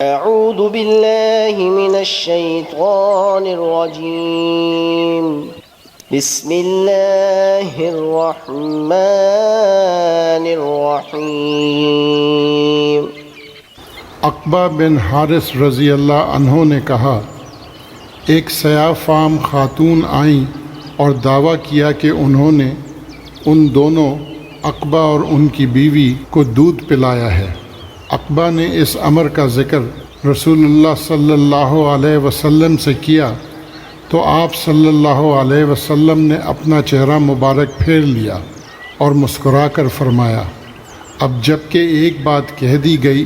أعوذ بالله من الشيطان الرجيم بسم الله الرحمن الرحيم. عقبہ بن حارث رضی اللہ عنہ نے کہا، ایک سیاہ فام خاتون آئیں اور دعویٰ کیا کہ انہوں نے ان دونوں عقبہ اور ان کی بیوی کو دودھ پلایا ہے۔ عقبہ نے اس امر کا ذکر رسول اللہ صلی اللہ علیہ وسلم سے کیا تو آپ صلی اللہ علیہ وسلم نے اپنا چہرہ مبارک پھیر لیا اور مسکرا کر فرمایا، اب جب کہ ایک بات کہہ دی گئی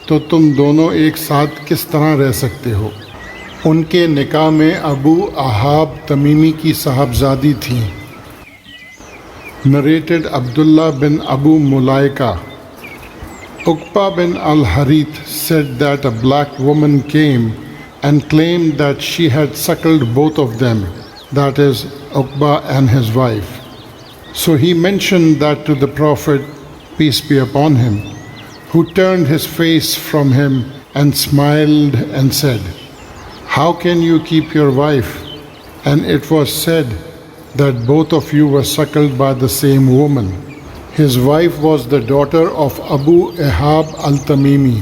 تو تم دونوں ایک ساتھ کس طرح رہ سکتے ہو؟ ان کے نکاح میں ابو احاب تمیمی کی صاحبزادی تھیں۔ narrated عبداللہ بن ابو ملائکہ. Uqba bin al-Harith said that a black woman came and claimed that she had suckled both of them, that is, Uqba and his wife. So he mentioned that to the Prophet, peace be upon him, who turned his face from him and smiled and said, "How can you keep your wife?" And it was said that both of you were suckled by the same woman. His wife was the daughter of Abu Ahab al-Tamimi.